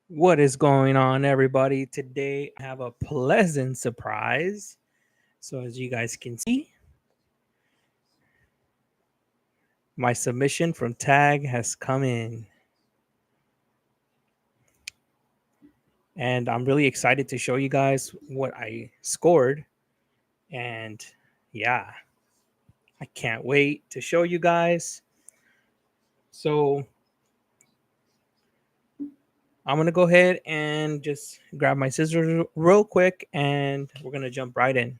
What is going on, everybody? Today I have a pleasant surprise. So, as you guys can see, my submission from Tag has come in, and I'm really excited to show you guys what I scored. And yeah, I can't wait to show you guys. So, I'm gonna go ahead and just grab my scissors real quick, and we're gonna jump right in.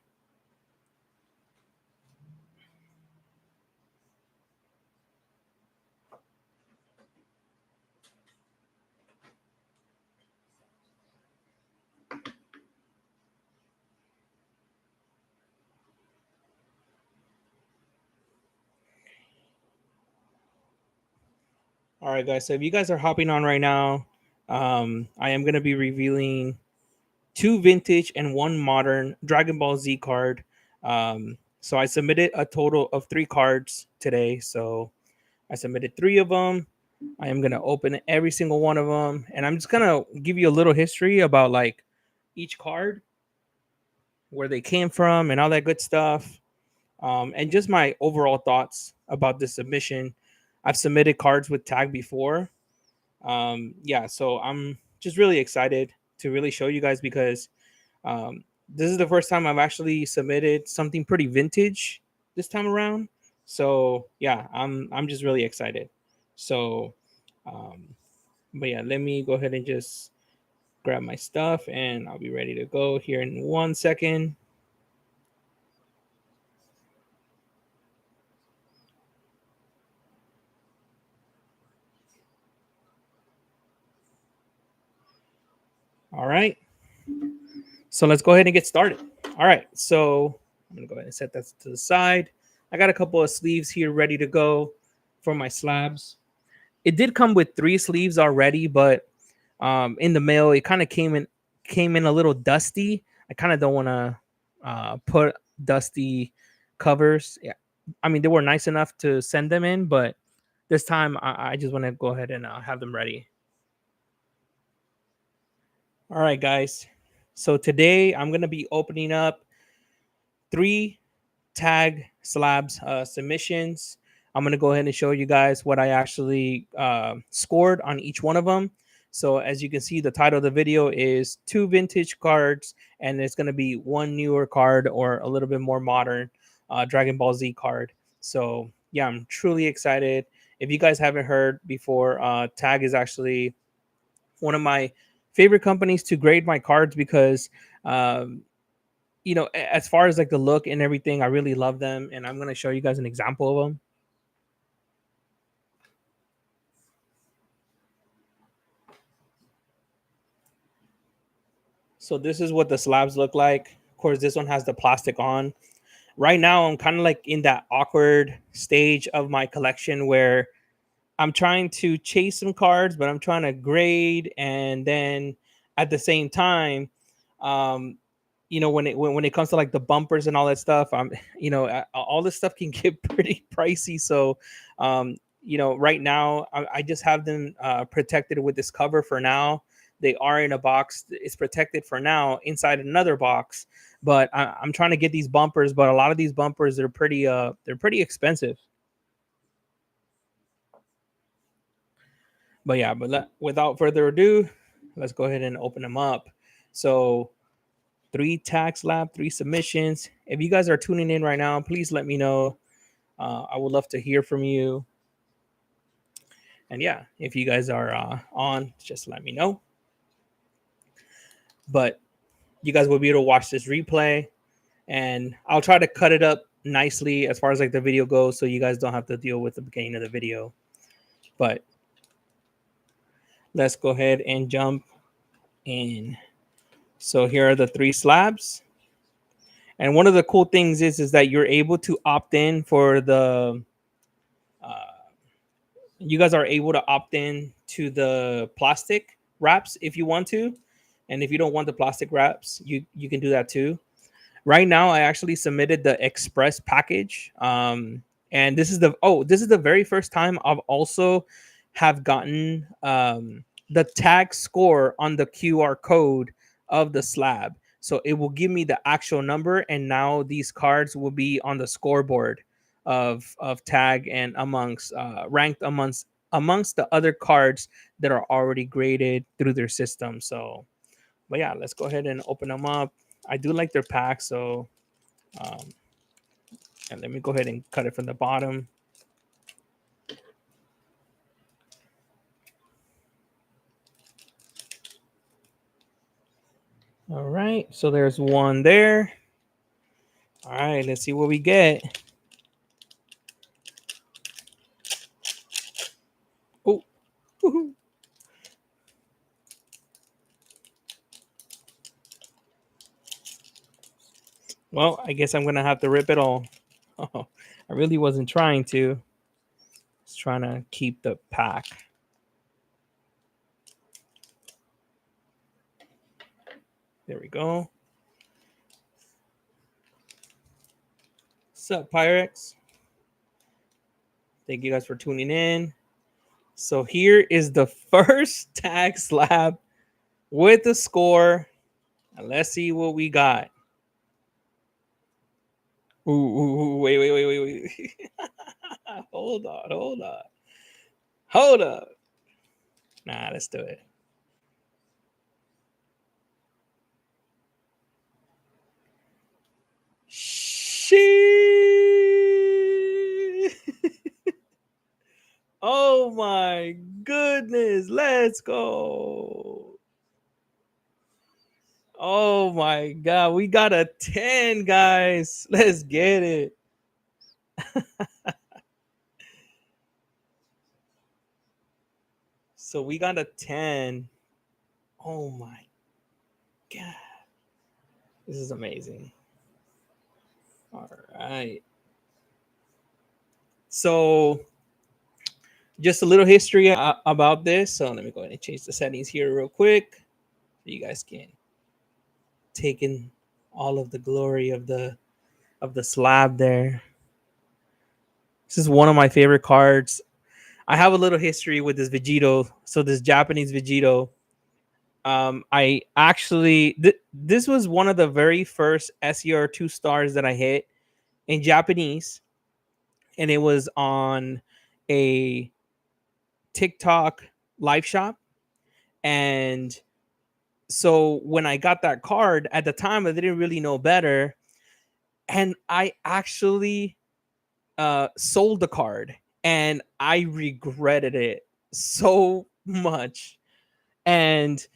All right, guys. So if you guys are hopping on right now, I am gonna be revealing two vintage and one modern Dragon Ball Z card. So I submitted a total of three cards today. So I submitted three of them. I am gonna open every single one of them, and I'm just gonna give you a little history about like each card, where they came from, and all that good stuff, and just my overall thoughts about the submission. I've submitted cards with tag before. Yeah, so I'm just really excited to really show you guys because this is the first time I've actually submitted something pretty vintage this time around. So yeah, I'm just really excited. So, um, but yeah, let me go ahead and just grab my stuff, and I'll be ready to go here in 1 second. All right, so let's go ahead and get started. All right, so I'm gonna go ahead and set that to the side. I got a couple of sleeves here ready to go for my slabs. It did come with three sleeves already, but in the mail it kind of came in a little dusty. I kind of don't want to put dusty covers. Yeah, I mean they were nice enough to send them in, but this time I just want to go ahead and have them ready. All right, guys. So today I'm gonna be opening up three tag slabs submissions. I'm gonna go ahead and show you guys what I actually scored on each one of them. So as you can see, the title of the video is two vintage cards, and it's gonna be one newer card or a little bit more modern Dragon Ball Z card. So yeah, I'm truly excited. If you guys haven't heard before, Tag is actually one of my favorite companies to grade my cards because um, as far as like the look and everything, I really love them, and I'm gonna show you guys an example of them. So this is what the slabs look like. Of course, this one has the plastic on. Right now, I'm kind of like in that awkward stage of my collection where I'm trying to chase some cards, but I'm trying to grade, and then at the same time, um, when it comes to like the bumpers and all that stuff, all this stuff can get pretty pricey. So, right now I just have them protected with this cover for now. They are in a box. It's protected for now inside another box. But I'm trying to get these bumpers, but a lot of these bumpers they're pretty expensive. But yeah, without further ado, let's go ahead and open them up. So three tax lab, three submissions. If you guys are tuning in right now, please let me know. I would love to hear from you. And yeah, if you guys are on, just let me know. But you guys will be able to watch this replay, and I'll try to cut it up nicely as far as like the video goes, so you guys don't have to deal with the beginning of the video. But let's go ahead and jump in. So here are the three slabs. And one of the cool things is that you're able to opt in for the uh, you guys are able to opt in to the plastic wraps if you want to, and if you don't want the plastic wraps, you can do that too. Right now I actually submitted the express package, and this is the very first time I've also have gotten the tag score on the QR code of the slab. So it will give me the actual number, and now these cards will be on the scoreboard of tag and amongst ranked amongst the other cards that are already graded through their system. So, but yeah, let's go ahead and open them up. I do like their pack, so um, and let me go ahead and cut it from the bottom. All right, so there's one there. All right, let's see what we get. Oh, woohoo. Well, I guess I'm gonna have to rip it all. Oh, I really wasn't trying to. Just trying to keep the pack. There we go. What's up, Pyrex? Thank you guys for tuning in. So here is the first tag slab with the score. And let's see what we got. Ooh, wait. hold up. Nah, let's do it. She. Oh my goodness. Let's go. Oh my god. We got a 10, guys. Let's get it. So we got a 10. Oh my god. This is amazing. All right. So just a little history about this. So let me go ahead and change the settings here real quick so you guys can take in all of the glory of the slab there. This is one of my favorite cards. I have a little history with this VEGITO. So this Japanese VEGITO. I actually this was one of the very first SER 2 stars that I hit in Japanese, and it was on a TikTok live shop. And so when I got that card at the time, I didn't really know better, and I actually sold the card, and I regretted it so much. And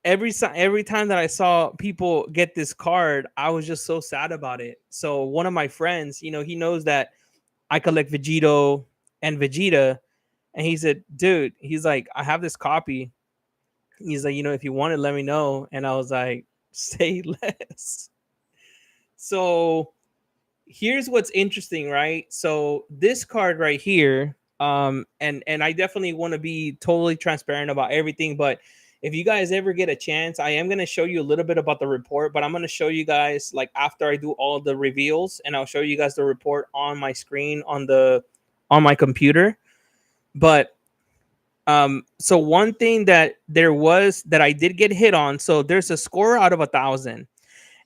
every time that I saw people get this card, I was just so sad about it. So one of my friends, he knows that I collect VEGITO and VEGETA, and he said, "Dude," he's like, "I have this copy." He's like, "If you want it, let me know." And I was like, "Say less." So here's what's interesting, right? So this card right here, and I definitely want to be totally transparent about everything, but if you guys ever get a chance, I am going to show you a little bit about the report, but I'm going to show you guys like after I do all the reveals, and I'll show you guys the report on my screen on my computer. But so one thing that I did get hit on, so there's a score out of 1,000.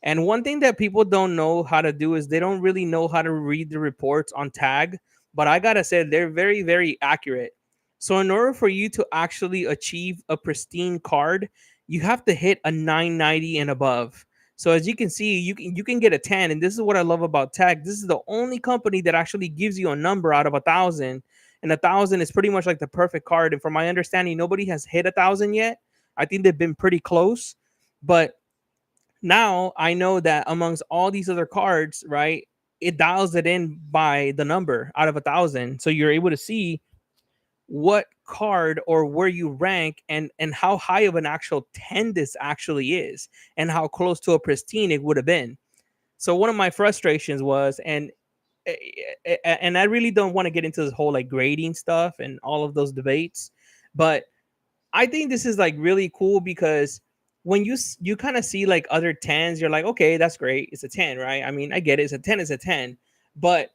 And one thing that people don't know how to do is they don't really know how to read the reports on tag. But I gotta say, they're very, very accurate. So in order for you to actually achieve a pristine card, you have to hit a 990 and above. So as you can see, you can get a 10. And this is what I love about tag. This is the only company that actually gives you a number out of 1,000. And 1,000 is pretty much like the perfect card. And from my understanding, nobody has hit 1,000 yet. I think they've been pretty close. But now I know that amongst all these other cards, right, it dials it in by the number out of 1,000. So you're able to see what card or where you rank and how high of an actual 10 this actually is and how close to a pristine it would have been. So one of my frustrations was, and I really don't want to get into this whole like grading stuff and all of those debates, but I think this is like really cool because when you kind of see like other 10s, you're like, okay, that's great. It's a 10, right? I mean, I get it. It's a 10, it's a 10. But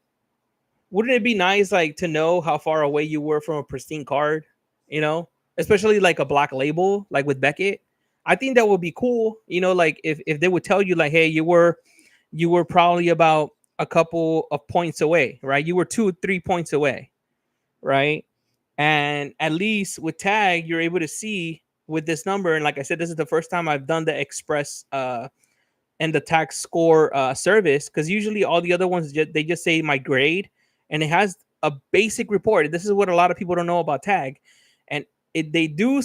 wouldn't it be nice like to know how far away you were from a pristine card? You know, especially like a black label, like with Beckett. I think that would be cool. You know, like if they would tell you like, hey, you were probably about a couple of points away, right? You were 2 or 3 points away, right? And at least with tag, you're able to see with this number. And like I said, this is the first time I've done the express and the tag score service, because usually all the other ones they just say my grade, and it has a basic report. This is what a lot of people don't know about tag, and they do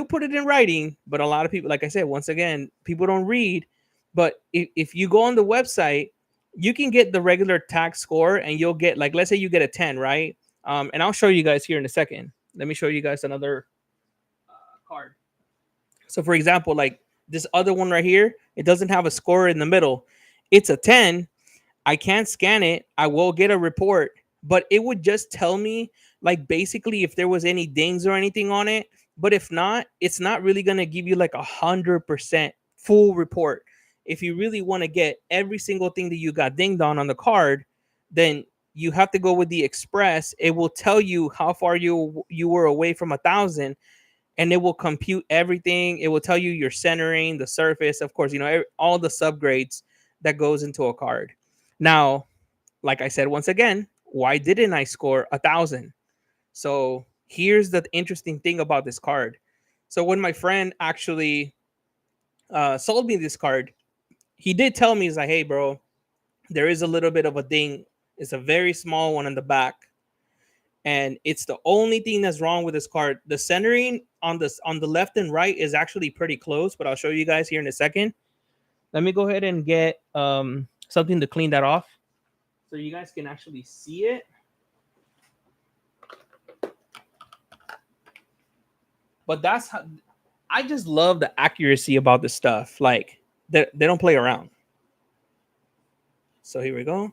put it in writing, but a lot of people, like I said, once again, people don't read. But if you go on the website, you can get the regular tag score, and you'll get, like, let's say you get a 10, right? And I'll show you guys here in a second. Let me show you guys another card. So for example, like this other one right here, it doesn't have a score in the middle. It's a 10. I can't scan it. I will get a report, but it would just tell me like basically if there was any dings or anything on it. But if not, it's not really gonna give you like 100% full report. If you really want to get every single thing that you got dinged on the card, then you have to go with the express. It will tell you how far you were away from 1,000, and it will compute everything. It will tell you your centering, the surface, of course, all the subgrades that goes into a card. Now, like I said, once again, why didn't I score 1,000? So here's the interesting thing about this card. So when my friend actually sold me this card, he did tell me, he's like, hey, bro, there is a little bit of a ding. It's a very small one in the back, and it's the only thing that's wrong with this card. The centering on the left and right is actually pretty close, but I'll show you guys here in a second. Let me go ahead and get something to clean that off so you guys can actually see it. But that's how I just love the accuracy about this stuff. Like they don't play around. So here we go.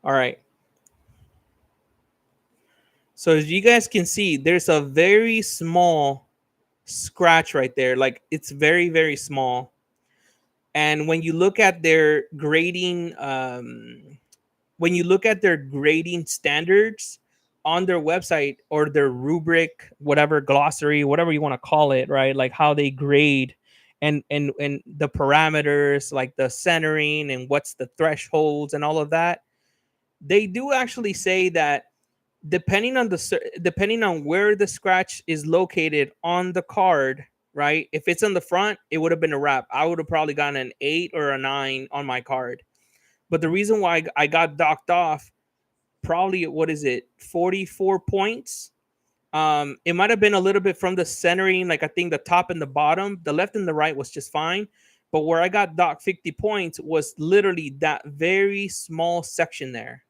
All right. So as you guys can see, there's a very small scratch right there. Like it's very, very small. And when you look at their grading, standards on their website, or their rubric, whatever, glossary, whatever you want to call it, right? Like how they grade and the parameters, like the centering and what's the thresholds and all of that, they do actually say that depending on where the scratch is located on the card, right? If it's on the front, it would have been a wrap. I would have probably gotten an 8 or a 9 on my card. But the reason why I got docked off, probably, what is it, 44 points? It might have been a little bit from the centering, like I think the top and the bottom, the left and the right was just fine. But where I got docked 50 points was literally that very small section there.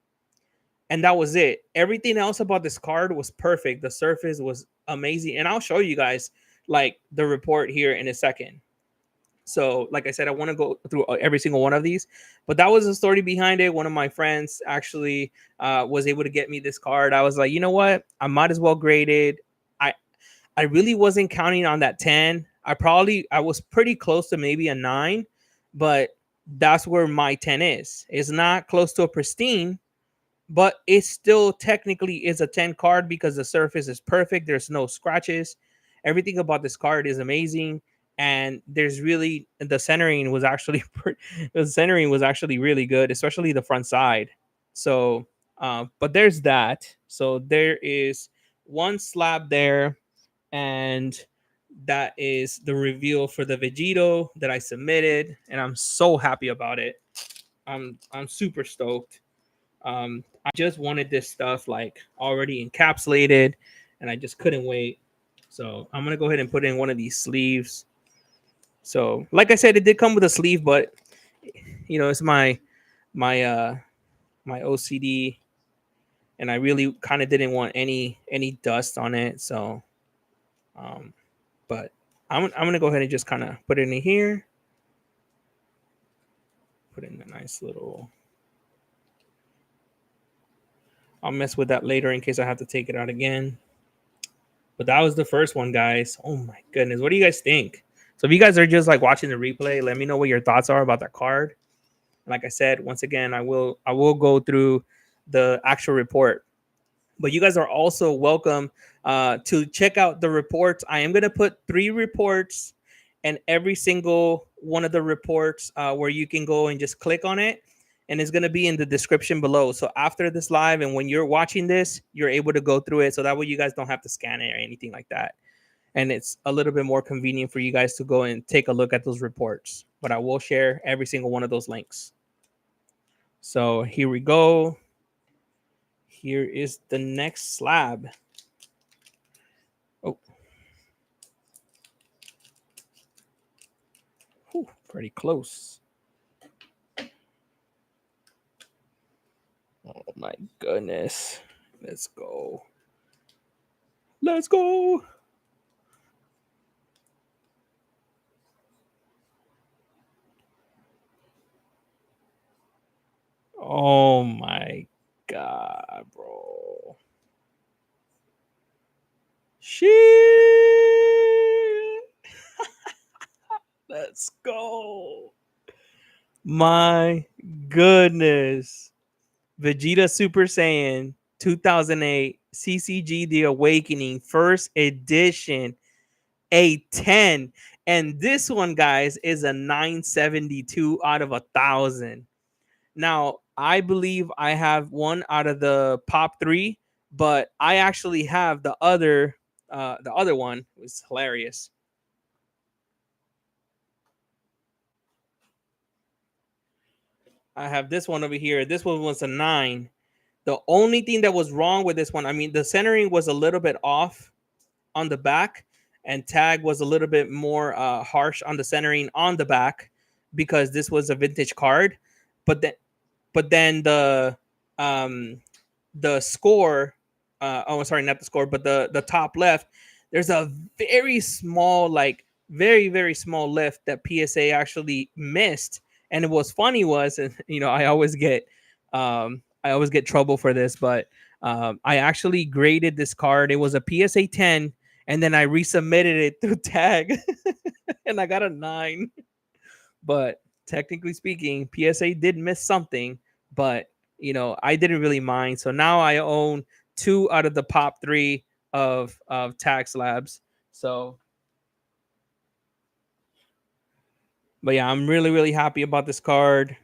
And that was it. Everything else about this card was perfect. The surface was amazing. And I'll show you guys like the report here in a second. So like I said, I want to go through every single one of these, but that was the story behind it. One of my friends actually was able to get me this card. I was like, you know what? I might as well grade it. I really wasn't counting on that 10. I was pretty close to maybe a 9, but that's where my 10 is. It's not close to a pristine, but it still technically is a 10 card because the surface is perfect. There's no scratches. Everything about this card is amazing. And there's really, the centering was actually really good, especially the front side. So but there's that. So there is one slab there, and that is the reveal for the VEGITO that I submitted, and I'm so happy about it. I'm super stoked. I just wanted this stuff like already encapsulated, and I just couldn't wait. So I'm gonna go ahead and put in one of these sleeves. So like I said, it did come with a sleeve, but it's my OCD, and I really kind of didn't want any dust on it. So but I'm gonna go ahead and just kind of put it in here. Put in a nice little. I'll mess with that later in case I have to take it out again. But that was the first one, guys. Oh my goodness. What do you guys think? So if you guys are just like watching the replay, let me know what your thoughts are about that card. Like I said, once again, I will go through the actual report. But you guys are also welcome to check out the reports. I am going to put 3 reports, and every single one of the reports where you can go and just click on it, and it's going to be in the description below. So after this live and when you're watching this, you're able to go through it, so that way you guys don't have to scan it or anything like that, and it's a little bit more convenient for you guys to go and take a look at those reports. But I will share every single one of those links. So here we go. Here is the next slab. Oh, whew, pretty close. Oh my goodness. Let's go. Let's go. Oh my God, bro. Shit. Let's go. My goodness. Vegeta Super Saiyan 2008 CCG The Awakening first edition, a 10. And this one, guys, is a 972 out of 1,000. Now, I believe I have one out of the pop 3, but I actually have the other one. It was hilarious. I have this one over here. This one was a 9. The only thing that was wrong with this one, I mean, the centering was a little bit off on the back, and tag was a little bit more harsh on the centering on the back because this was a vintage card. But then, um, the score, oh, sorry, not the score, but the top left, there's a very small, like very small lift that PSA actually missed. And what's funny was, and I always get trouble for this, but I actually graded this card. It was a PSA 10, and then I resubmitted it through tag, and I got a 9. But technically speaking, PSA did miss something, but I didn't really mind. So now I own 2 out of the pop 3 of tag slabs. So, but yeah, I'm really happy about this card.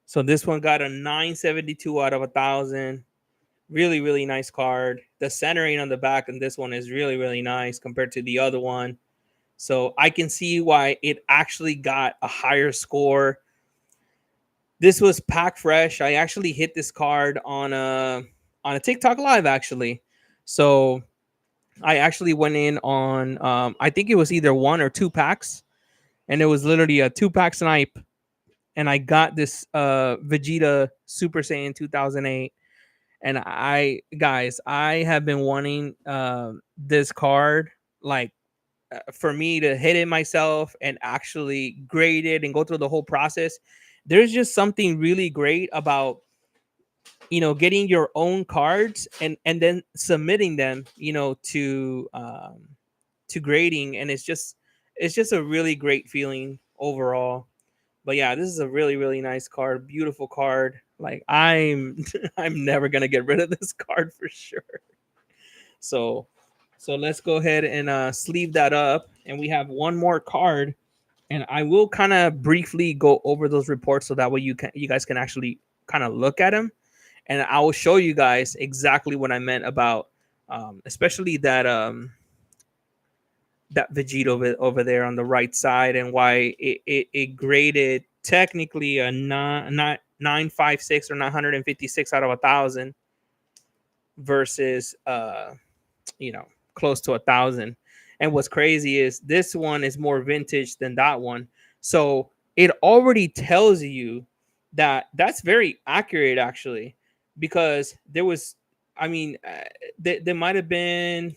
So this one got a 972 out of 1,000. Really nice card. The centering on the back and this one is really nice compared to the other one. So I can see why it actually got a higher score. This was pack fresh. I actually hit this card on a TikTok live actually. So I actually went in on I think it was either 1 or 2 packs, and it was literally a 2-pack snipe, and I got this Vegeta Super Saiyan 2008. And I have been wanting this card, like for me to hit it myself and actually grade it and go through the whole process. There's just something really great about getting your own cards and then submitting them to grading, and it's just a really great feeling overall. But yeah, this is a really nice card, beautiful card. Like I'm I'm never gonna get rid of this card for sure. So so let's go ahead and sleeve that up, and we have one more card, and I will kind of briefly go over those reports so that way you guys can actually kind of look at them, and I will show you guys exactly what I meant about especially that Vegito over there on the right side, and why it graded technically a 956 or 956 out of 1,000 versus close to 1,000. And what's crazy is this one is more vintage than that one, so it already tells you that that's very accurate actually, because there was, I mean, there might have been,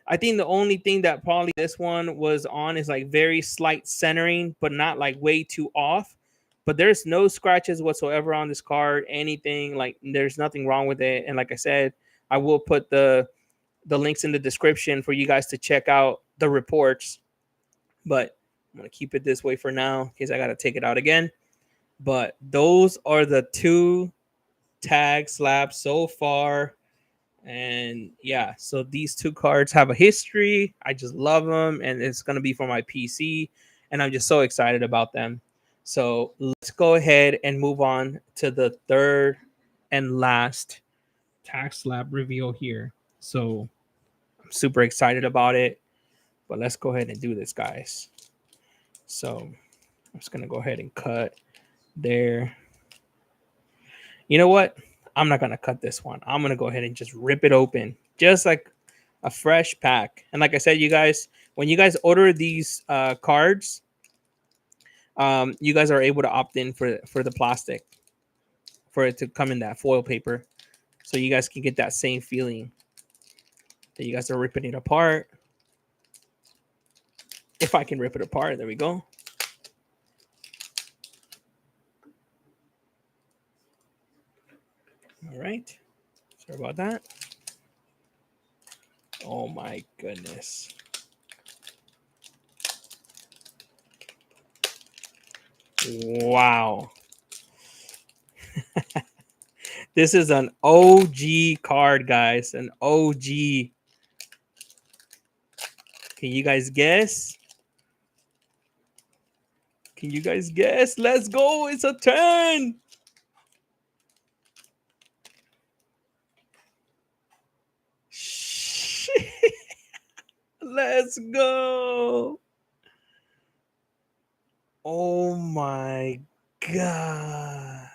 I think the only thing that probably this one was on is like very slight centering, but not like way too off. But there's no scratches whatsoever on this card. Anything, like there's nothing wrong with it. And like I said, I will put the links in the description for you guys to check out the reports. But I'm gonna keep it this way for now in case I gotta take it out again. But those are the 2 tag slabs so far. And yeah, so these two cards have a history. I just love them, and it's going to be for my PC, and I'm just so excited about them. So let's go ahead and move on to the third and last tax lab reveal here. So I'm super excited about it, but let's go ahead and do this, guys. So I'm just going to go ahead and cut there. You know what? I'm not going to cut this one. I'm going to go ahead and just rip it open, just like a fresh pack. And like I said, you guys, when you guys order these cards, you guys are able to opt in for the plastic, for it to come in that foil paper, so you guys can get that same feeling that you guys are ripping it apart. If I can rip it apart, there we go. All right, sorry about that. Oh my goodness. Wow. This is an OG card, guys. An OG. Can you guys guess? Can you guys guess? Let's go. It's a 10. Let's go. Oh my God.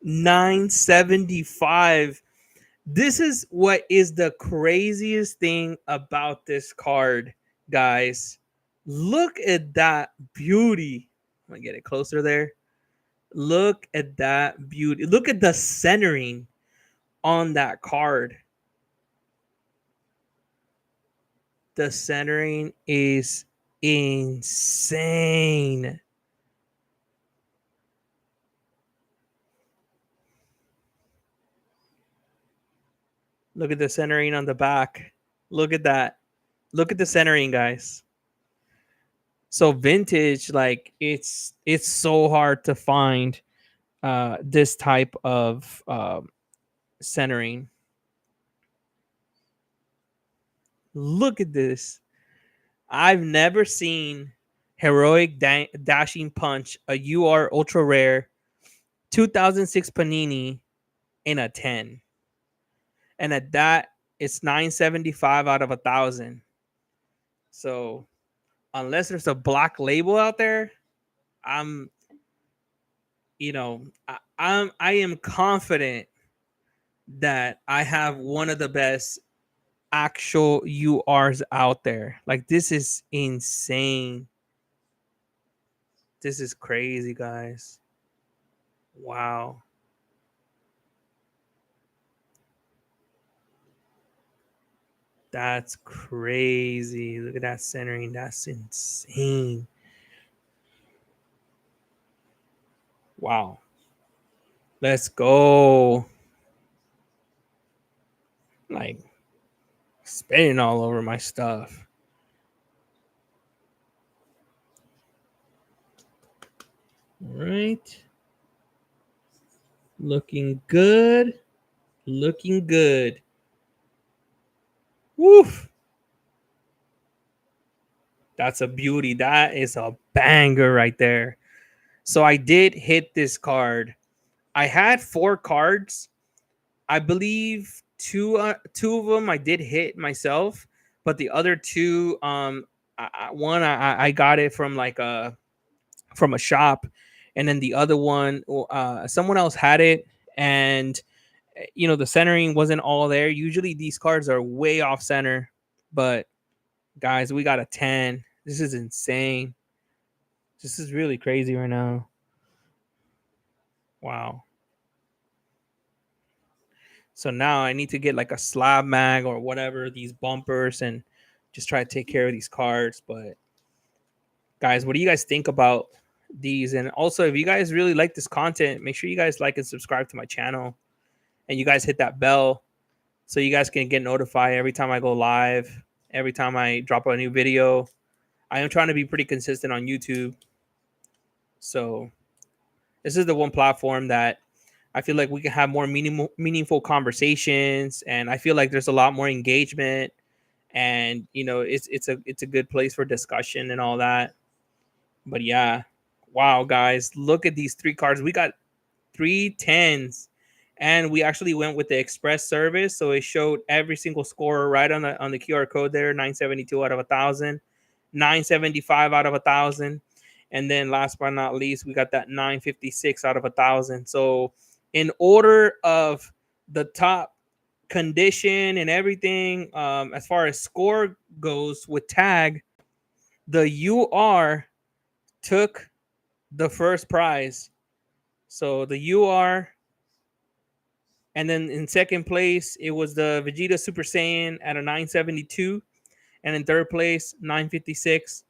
975. This is what is the craziest thing about this card, guys. Look at that beauty. I'm gonna get it closer there. Look at that beauty. Look at the centering on that card. The centering is insane. Look at the centering on the back. Look at that. Look at the centering, guys. So vintage, like it's so hard to find this type of centering. Look at this. I've never seen heroic dashing punch, a UR ultra rare 2006 Panini in a 10. And at that, it's 975 out of 1,000. So unless there's a black label out there, I'm, I am confident that I have one of the best actual URs out there. Like, this is insane. This is crazy, guys. Wow. That's crazy. Look at that centering. That's insane. Wow. Let's go. Like, spitting all over my stuff. All right. Looking good. Looking good. Woof. That's a beauty. That is a banger right there. So I did hit this card. I had 4 cards. I believe two of them I did hit myself, but the other 2, one I got it from like from a shop, and then the other one, someone else had it, and the centering wasn't all there. Usually these cards are way off center, but guys, we got a 10. This is insane. This is really crazy right now. Wow. So now I need to get like a slab mag or whatever, these bumpers, and just try to take care of these cards. But guys, what do you guys think about these? And also, if you guys really like this content, make sure you guys like and subscribe to my channel, and you guys hit that bell so you guys can get notified every time I go live, every time I drop a new video. I am trying to be pretty consistent on YouTube. So this is the one platform that I feel like we can have more meaningful conversations, and I feel like there's a lot more engagement, and you know, it's a good place for discussion and all that. But yeah, wow, guys, look at these 3 cards. We got 3 10s, and we actually went with the express service, so it showed every single score right on the QR code there. 972 out of 1,000, 975 out of 1,000, and then last but not least, we got that 956 out of 1,000. So in order of the top condition and everything, as far as score goes with tag, the UR took the first prize. So the UR, and then in second place, it was the Vegeta Super Saiyan at a 972. And in third place, 956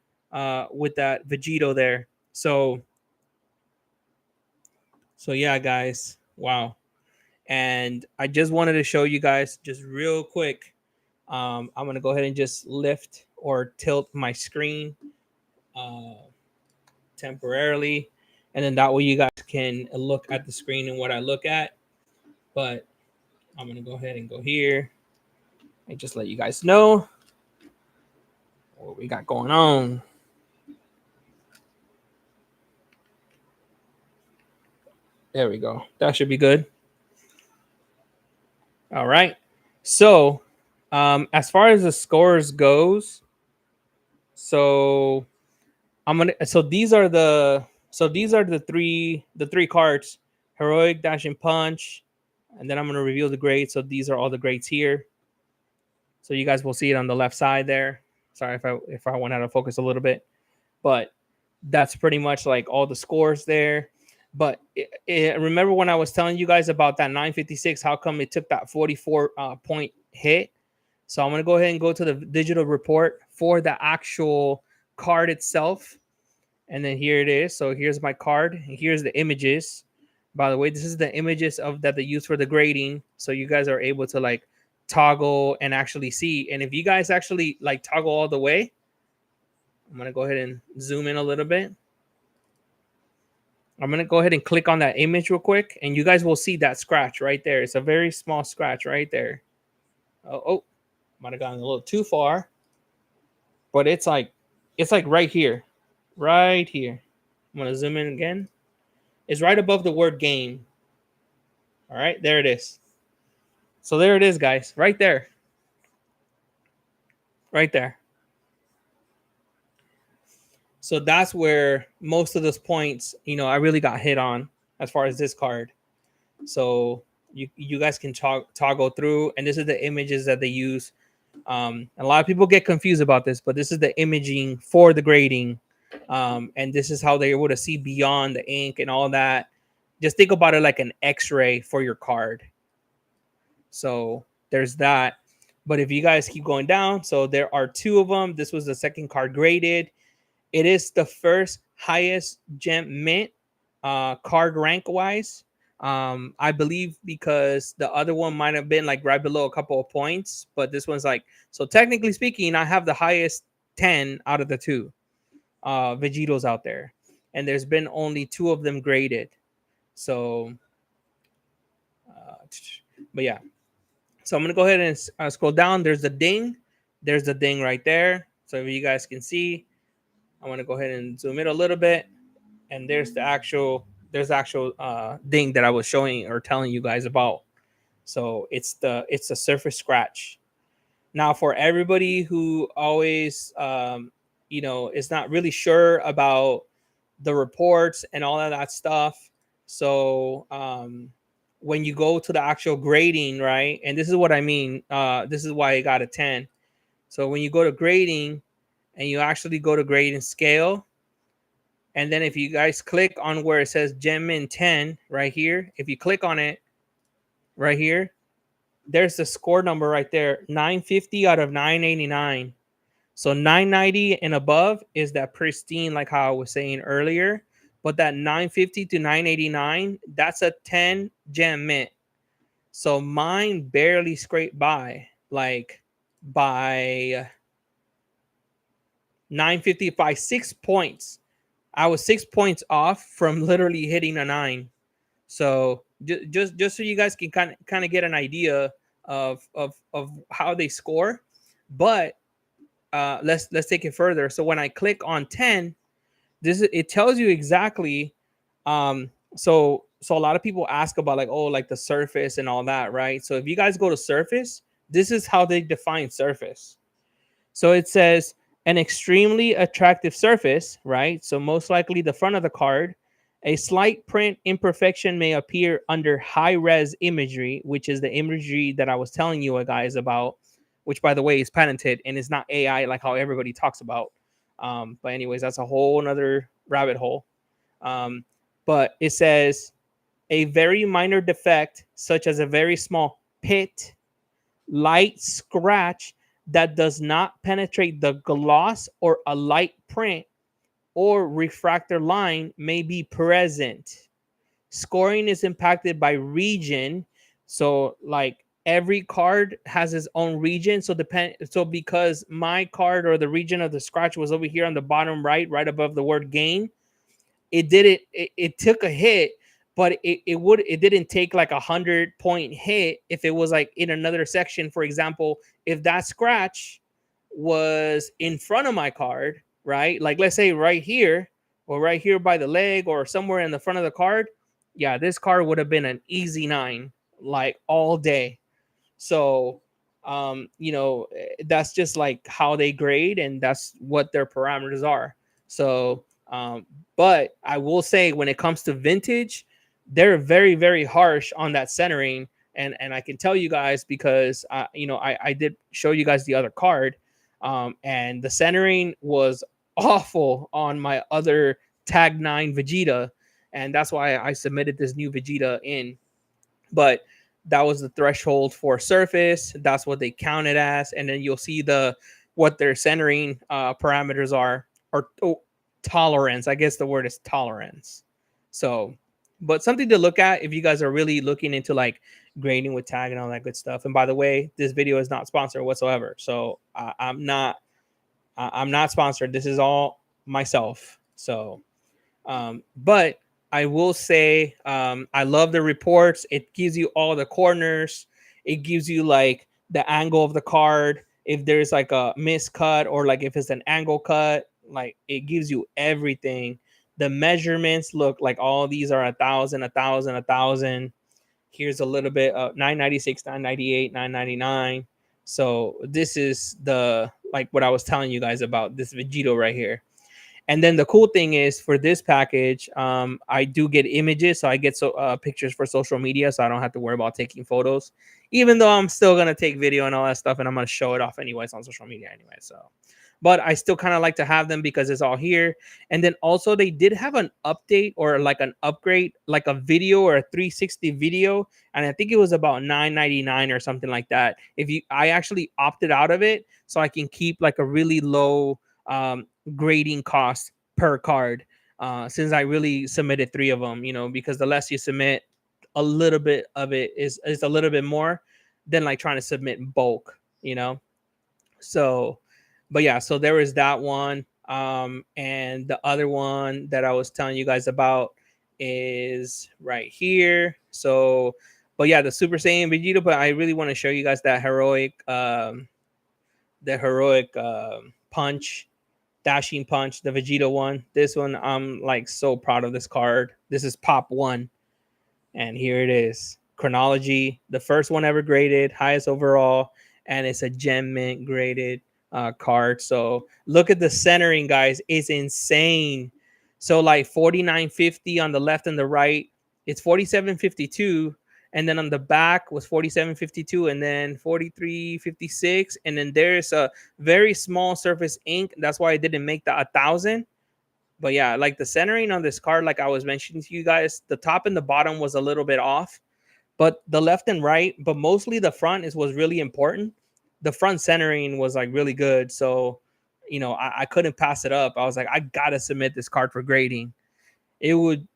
with that Vegito there. So yeah, guys. Wow. And I just wanted to show you guys just real quick. I'm going to go ahead and just lift or tilt my screen temporarily. And then that way you guys can look at the screen and what I look at. But I'm going to go ahead and go here and just let you guys know what we got going on. There we go. That should be good. All right. So, as far as the scores goes, so I'm gonna. So these are the three cards: heroic, dash, and punch. And then I'm gonna reveal the grades. So these are all the grades here. So you guys will see it on the left side there. Sorry if I went out of focus a little bit, but that's pretty much like all the scores there. But remember when I was telling you guys about that 956, how come it took that 44 point hit? So I'm going to go ahead and go to the digital report for the actual card itself. And then here it is. So here's my card. And here's the images. By the way, this is the images of that they use for the grading. So you guys are able to like toggle and actually see. And if you guys actually like toggle all the way, I'm going to go ahead and zoom in a little bit. I'm going to go ahead and click on that image real quick, and you guys will see that scratch right there. It's a very small scratch right there. Oh, might have gotten a little too far, but it's like right here. Right here. I'm going to zoom in again. It's right above the word game. All right, there it is. So there it is, guys, right there. Right there. So that's where most of those points, I really got hit on as far as this card. So you guys can toggle through, and this is the images that they use. A lot of people get confused about this, but this is the imaging for the grading, and this is how they're able to see beyond the ink and all that. Just think about it like an X-ray for your card. So there's that. But if you guys keep going down, so there are 2 of them. This was the second card graded. It is the first highest gem mint card rank wise. I believe because the other one might have been like right below a couple of points, but this one's like, so technically speaking, I have the highest 10 out of the 2 Vegitos out there, and there's been only 2 of them graded. So, but yeah, so I'm gonna go ahead and scroll down. There's the ding. There's the ding right there. So if you guys can see, I'm gonna go ahead and zoom in a little bit, and there's the actual ding that I was showing or telling you guys about. So it's the surface scratch. Now for everybody who always is not really sure about the reports and all of that stuff. So when you go to the actual grading, right? And this is what I mean. This is why I got a 10. So when you go to grading and you actually go to grade and scale, and then if you guys click on where it says Gem Min 10 right here, if you click on it right here, there's the score number right there, 950 out of 989. So 990 and above is that pristine, like how I was saying earlier. But that 950 to 989, that's a 10 gem mint. So mine barely scraped by, like by 950 by 6 points. I was 6 points off from literally hitting a 9. So Just so you guys can kind of get an idea of how they score. But let's take it further. So when I click on 10, it tells you exactly. So a lot of people ask about like, oh, like the surface and all that, right? So if you guys go to surface, this is how they define surface. So it says an extremely attractive surface, right? So most likely the front of the card. A slight print imperfection may appear under high res imagery, which is the imagery that I was telling you guys about, which by the way is patented and is not AI like how everybody talks about. But anyways, that's a whole another rabbit hole. Um, but it says a very minor defect, such as a very small pit, light scratch that does not penetrate the gloss or a light print or refractor line may be present. Scoring is impacted by region. So like every card has its own region. So because my card or the region of the scratch was over here on the bottom right above the word gain, it took a hit, but it didn't take like 100-point hit if it was like in another section. For example, if that scratch was in front of my card, right? Like let's say right here or right here by the leg or somewhere in the front of the card, yeah, this card would have been an easy 9 like all day. So that's just like how they grade and that's what their parameters are. So but I will say when it comes to vintage, they're very, very harsh on that centering. And I can tell you guys because I did show you guys the other card, and the centering was awful on my other tag 9 Vegeta, and that's why I submitted this new Vegeta in. But that was the threshold for surface. That's what they counted as, and then you'll see what their centering parameters are, or tolerance. I guess the word is tolerance. So, but something to look at if you guys are really looking into like grading with tag and all that good stuff. And by the way, this video is not sponsored whatsoever. So I'm not sponsored. This is all myself. So, but I will say I love the reports. It gives you all the corners. It gives you like the angle of the card. If there's like a miscut or like if it's an angle cut, like it gives you everything. The measurements look like all these are 1,000, 1,000, 1,000. Here's a little bit of 996, 998, 999. So this is the like what I was telling you guys about this Vegito right here. And then the cool thing is for this package, I do get images, so I get pictures for social media, so I don't have to worry about taking photos. Even though I'm still gonna take video and all that stuff, and I'm gonna show it off anyways on social media anyway. So, but I still kind of like to have them because it's all here. And then also they did have an update or like an upgrade, like a video or a 360 video, and I think it was about $9.99 or something like that. I actually opted out of it so I can keep like a really low grading cost per card, since I really submitted 3 of them, because the less you submit, a little bit of it is a little bit more than like trying to submit in bulk. So, but yeah, so there is that one. And the other one that I was telling you guys about is right here. So, but yeah, the Super Saiyan Vegeta, but I really want to show you guys that heroic punch, dashing punch, the Vegeta one. This one, I'm like so proud of this card. This is Pop 1. And here it is. Chronology, the first one ever graded, highest overall, and it's a gem mint graded card. So look at the centering, guys. It's insane. So like 49.50 on the left and the right. It's 47.52. And then on the back was 47.52 and then 43.56. And then there's a very small surface ink. That's why I didn't make that 1,000. But yeah, like the centering on this card, like I was mentioning to you guys, the top and the bottom was a little bit off, but the left and right, but mostly the front was really important. The front centering was like really good. So, I couldn't pass it up. I was like, I gotta submit this card for grading. It would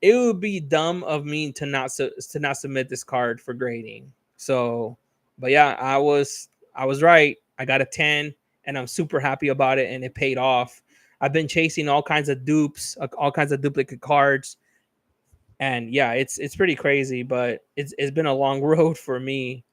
it would be dumb of me to not submit this card for grading. So, but yeah, I was right. I got a 10 and I'm super happy about it and it paid off. I've been chasing all kinds of dupes, all kinds of duplicate cards. And yeah, it's pretty crazy, but it's been a long road for me.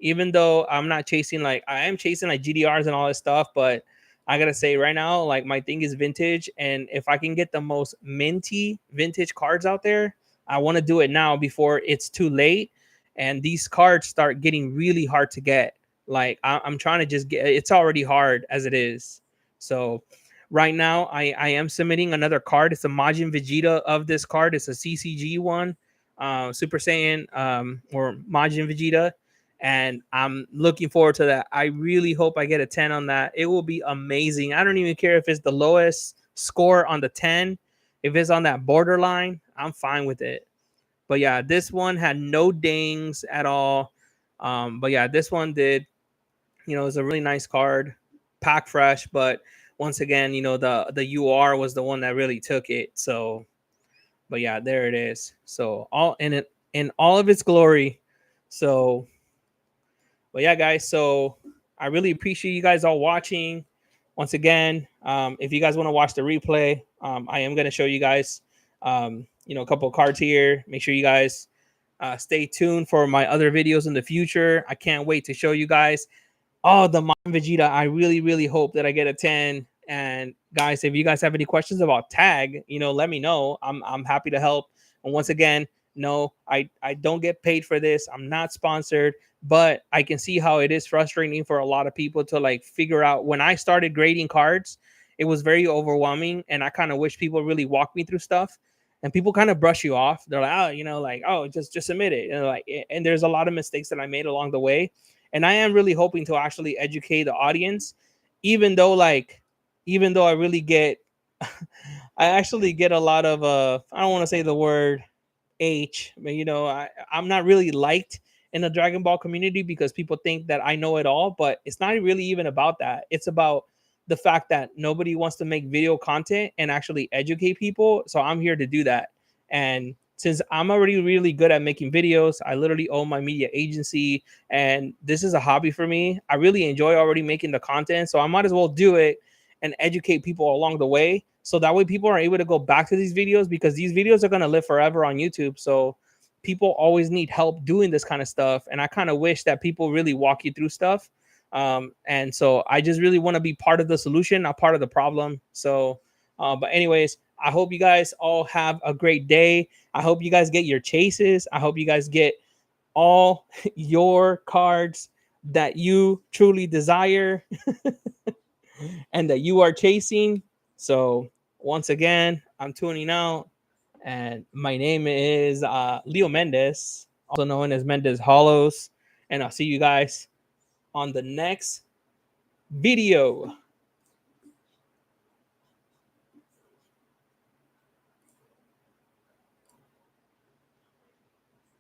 Even though I'm not chasing, like I am chasing like GDRs and all this stuff, but I gotta say right now, like my thing is vintage, and if I can get the most minty vintage cards out there, I want to do it now before it's too late, and these cards start getting really hard to get. Like I'm trying to just get, it's already hard as it is. So right now I am submitting another card. It's a Majin Vegeta of this card. It's a CCG one, Super Saiyan, or Majin Vegeta, and I'm looking forward to that. I really hope I get a 10 on that. It will be amazing. I don't even care if it's the lowest score on the 10. If it's on that borderline, I'm fine with it. But yeah, this one had no dings at all. But yeah, this one did. It was a really nice card, pack fresh. But once again, the UR was the one that really took it. So, but yeah, there it is. So all in it, in all of its glory. So, but yeah, guys, so I really appreciate you guys all watching. Once again, if you guys want to watch the replay, I am going to show you guys, a couple of cards here. Make sure you guys stay tuned for my other videos in the future. I can't wait to show you guys. Oh, the Mom Vegeta. I really, really hope that I get a 10. And guys, if you guys have any questions about tag, let me know. I'm happy to help. And once again, no, I don't get paid for this. I'm not sponsored, but I can see how it is frustrating for a lot of people to like figure out. When I started grading cards, it was very overwhelming, and I kind of wish people really walk me through stuff. And people kind of brush you off. They're like, oh, just submit it. And there's a lot of mistakes that I made along the way, and I am really hoping to actually educate the audience, even though I really get I actually get a lot of I don't want to say the word H, but I'm not really liked in the Dragon Ball community because people think that I know it all, but it's not really even about that. It's about the fact that nobody wants to make video content and actually educate people. So I'm here to do that. And since I'm already really good at making videos, I literally own my media agency, and this is a hobby for me. I really enjoy already making the content, so I might as well do it and educate people along the way, so that way people are able to go back to these videos, because these videos are going to live forever on YouTube. So people always need help doing this kind of stuff, and I kind of wish that people really walk you through stuff. And so I just really want to be part of the solution, not part of the problem. So but anyways, I hope you guys all have a great day. I hope you guys get your chases. I hope you guys get all your cards that you truly desire and that you are chasing. So once again, I'm tuning out, and my name is Leo Mendez, also known as Mendez Hollows, and I'll see you guys on the next video.